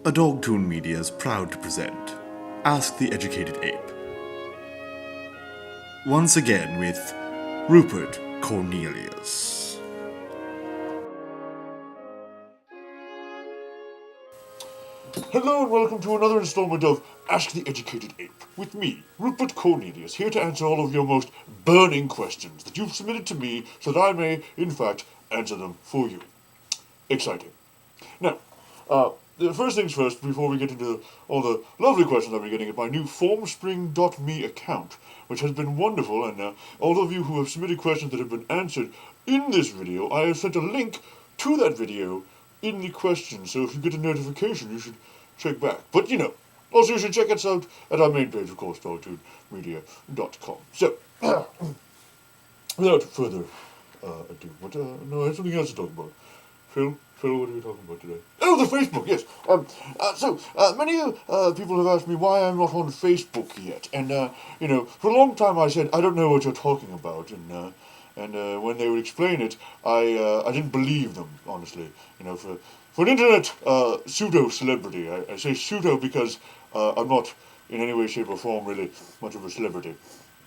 DogtoonMedia is proud to present Ask the Educated Ape. Once again with Rupert Cornelius. Hello and welcome to another installment of Ask the Educated Ape, with me, Rupert Cornelius, here to answer all of your most burning questions that you've submitted to me so that I may, in fact, answer them for you. Exciting. Now, the first things first, before we get into all the lovely questions I've been getting at my new formspring.me account, which has been wonderful, and all of you who have submitted questions that have been answered in this video, I have sent a link to that video in the questions, so if you get a notification, you should check back. But, also you should check us out at our main page, of course, DogtoonMedia.com. So, without further ado, no, I have something else to talk about. Phil, what are we talking about today? Oh, the Facebook, yes. Many people have asked me why I'm not on Facebook yet. And, for a long time I said, I don't know what you're talking about. And when they would explain it, I didn't believe them, honestly. For an internet pseudo-celebrity, I say pseudo because I'm not in any way, shape, or form really much of a celebrity.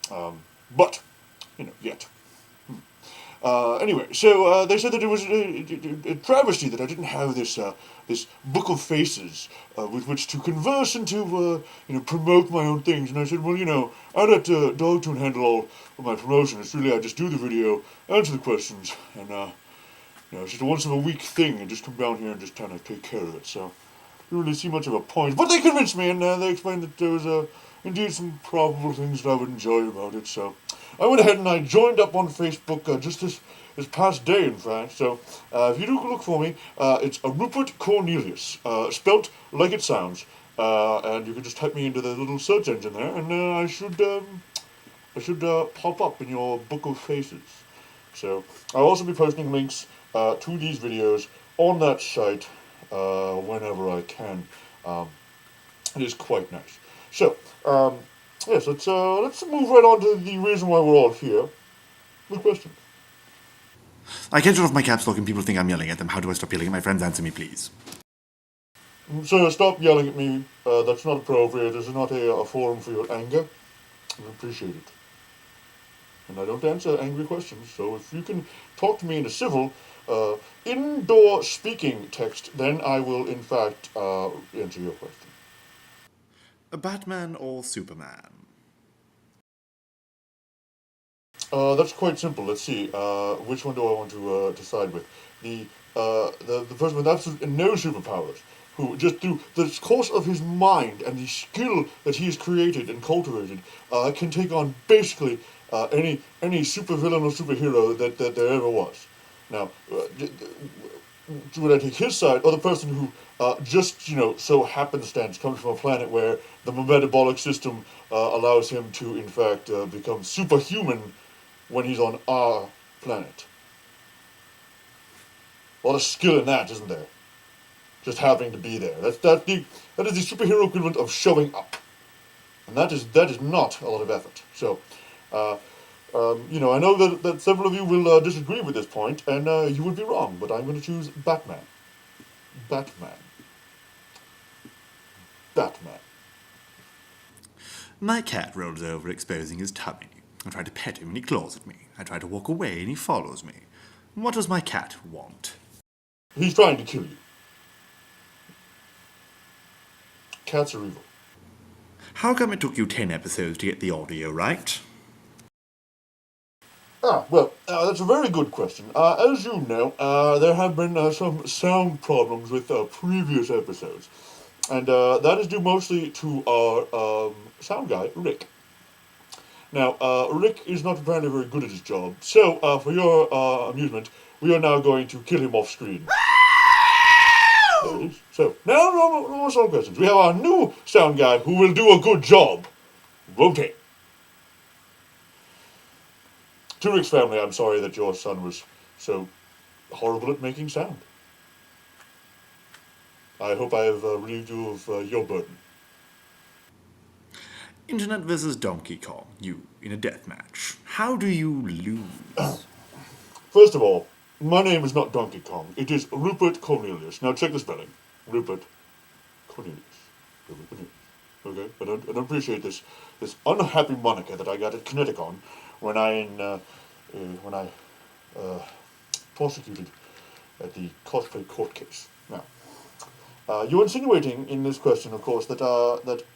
But, yet. Anyway, so they said that it was a travesty that I didn't have this book of faces with which to converse and to promote my own things. And I said, well, I let Dogtoon handle all of my promotion. It's really I just do the video, answer the questions, and it's just a once in a week thing, and just come down here and just kind of take care of it. So I didn't really see much of a point. But they convinced me, and they explained that there was indeed some probable things that I would enjoy about it. So I went ahead and I joined up on Facebook just this past day, in fact. So if you do look for me, it's a Rupert Cornelius, spelt like it sounds. And you can just type me into the little search engine there, and I should pop up in your book of faces. So I'll also be posting links to these videos on that site whenever I can. It is quite nice. So, yes, let's move right on to the reason why we're all here. The questions. I can't turn off my caps lock and people think I'm yelling at them. How do I stop yelling at my friends? Answer me, please. Sir, stop yelling at me. That's not appropriate. This is not a forum for your anger. I appreciate it. And I don't answer angry questions, so if you can talk to me in a civil, indoor speaking text, then I will, in fact, answer your question. Batman or Superman? That's quite simple. Let's see. Which one do I want to side with? The person with absolute no superpowers, who just through the course of his mind and the skill that he has created and cultivated, can take on basically any supervillain or superhero that there ever was. Now, would I take his side, or the person who just so happenstance comes from a planet where the metabolic system allows him to in fact become superhuman when he's on our planet? A lot of skill in that, isn't there? Just having to be there. That is the superhero equivalent of showing up, and that is not a lot of effort. So, I know that several of you will disagree with this point, and you would be wrong. But I'm going to choose Batman. Batman. Batman. My cat rolls over, exposing his tummy. I try to pet him and he claws at me. I try to walk away and he follows me. What does my cat want? He's trying to kill you. Cats are evil. How come it took you 10 episodes to get the audio right? That's a very good question. As you know, there have been some sound problems with previous episodes. And that is due mostly to our sound guy, Rick. Now, Rick is not apparently very good at his job, so for your amusement, we are now going to kill him off screen. There it is. So, now no more sound questions. We have our new sound guy who will do a good job, won't he? To Rick's family, I'm sorry that your son was so horrible at making sound. I hope I have relieved you of your burden. Internet versus Donkey Kong. You in a death match. How do you lose? First of all, my name is not Donkey Kong. It is Rupert Cornelius. Now check the spelling. Rupert Cornelius. Rupert Cornelius. Okay, I don't appreciate this unhappy moniker that I got at Kineticon when I prosecuted at the cosplay court case. Now, you're insinuating in this question, of course, that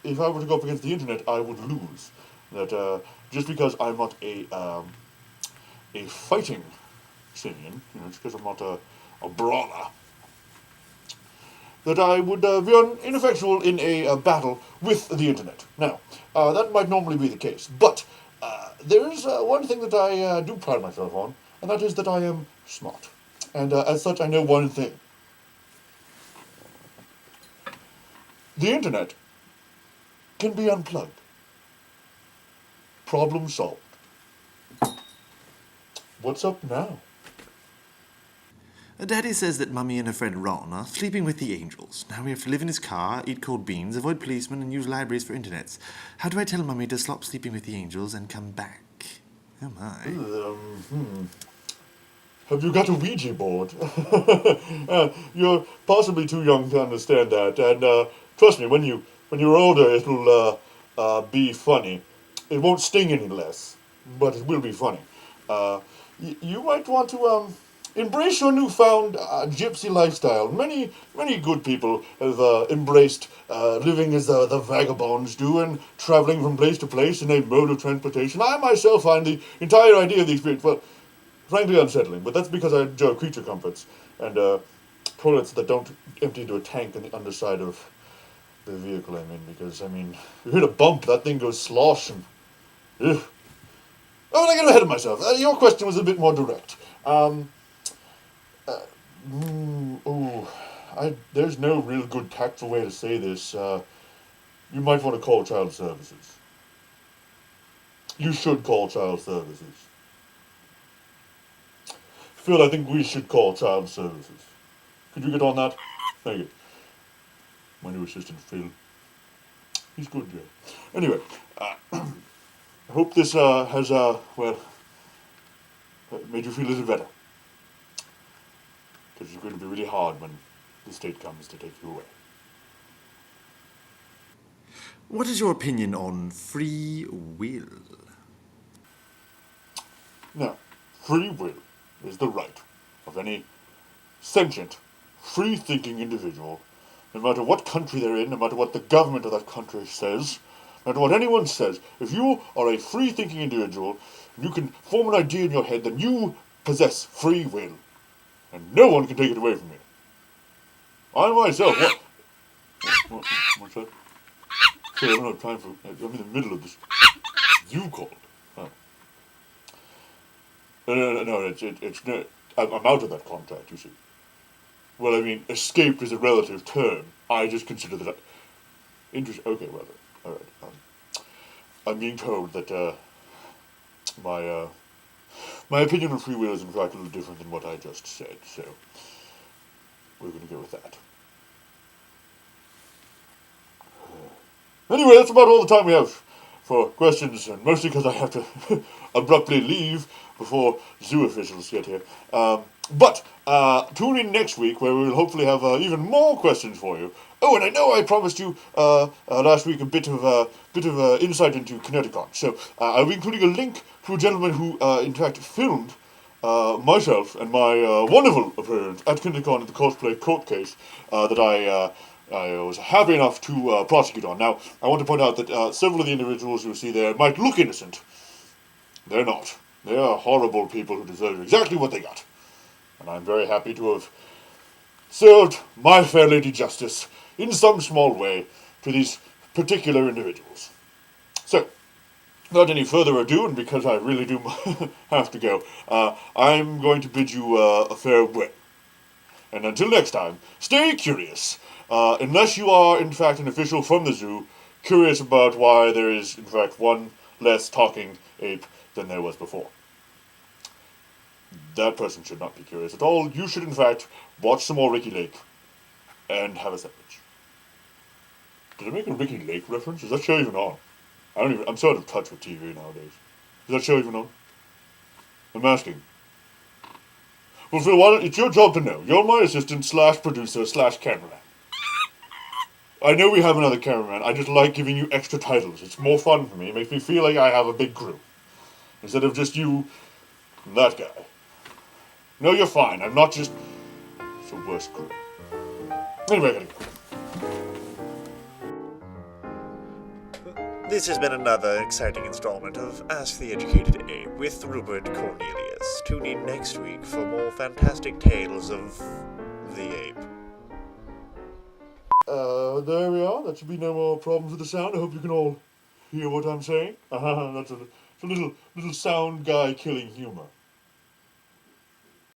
if I were to go up against the internet, I would lose. That just because I'm not a fighting simian, just because I'm not a brawler, that I would be ineffectual in a battle with the internet. Now, that might normally be the case, but there is one thing that I do pride myself on, and that is that I am smart. And as such, I know one thing. The internet can be unplugged. Problem solved. What's up now? Daddy says that Mummy and her friend Ron are sleeping with the angels. Now we have to live in his car, eat cold beans, avoid policemen, and use libraries for internets. How do I tell Mummy to stop sleeping with the angels and come back? Oh my. Have you got a Ouija board? You're possibly too young to understand that, and trust me, when you're older, it'll be funny. It won't sting any less, but it will be funny. You might want to embrace your newfound gypsy lifestyle. Many good people have embraced living as the vagabonds do and traveling from place to place in a mode of transportation. I myself find the entire idea of the experience, well, frankly unsettling, but that's because I enjoy creature comforts and toilets that don't empty into a tank in the underside of the vehicle I'm in, because, you hit a bump, that thing goes slosh and... Ugh. Oh, I got ahead of myself. Your question was a bit more direct. There's no real good tactful way to say this. You might want to call child services. You should call child services. Phil, I think we should call child services. Could you get on that? Thank you. My new assistant, Phil. He's good, yeah. Anyway, I hope this has, made you feel a little better. Because it's going to be really hard when the state comes to take you away. What is your opinion on free will? Now, free will is the right of any sentient, free-thinking individual, no matter what country they're in, no matter what the government of that country says, no matter what anyone says. If you are a free-thinking individual, and you can form an idea in your head, then you possess free will. And no one can take it away from you. I myself... What's that? Sorry, I don't have time for... I'm in the middle of this. You called. Oh. No, it's no... I'm out of that contract, you see. Well, escaped is a relative term. I just consider that... Okay, well, alright. I'm being told that, my opinion on free will is in fact a little different than what I just said, so we're going to go with that. Anyway, that's about all the time we have for questions, and mostly because I have to abruptly leave before zoo officials get here. But tune in next week where we will hopefully have even more questions for you. Oh, and I know I promised you last week a bit of insight into Kineticon. So I'll be including a link to a gentleman who, in fact, filmed myself and my wonderful appearance at Kineticon at the cosplay court case that I was happy enough to prosecute on. Now, I want to point out that several of the individuals you see there might look innocent. They're not. They are horrible people who deserve exactly what they got. And I'm very happy to have served my fair lady justice in some small way to these particular individuals. So, without any further ado, and because I really do have to go, I'm going to bid you a farewell. And until next time, stay curious. Unless you are, in fact, an official from the zoo, curious about why there is, in fact, one less talking ape than there was before. That person should not be curious at all. You should, in fact, watch some more Ricky Lake and have a sandwich. Did I make a Ricky Lake reference? Is that show even on? I'm so out of touch with TV nowadays. Is that show even on? I'm asking. Well, Phil, it's your job to know. You're my assistant /producer /cameraman. I know we have another cameraman. I just like giving you extra titles. It's more fun for me. It makes me feel like I have a big crew. Instead of just you and that guy. No, you're fine. I'm not just... It's the worst crew. Anyway, I gotta go. This has been another exciting installment of Ask the Educated Ape with Rupert Cornelius. Tune in next week for more fantastic tales of the ape. There we are. That should be no more problems with the sound. I hope you can all hear what I'm saying. That's a little sound guy killing humor.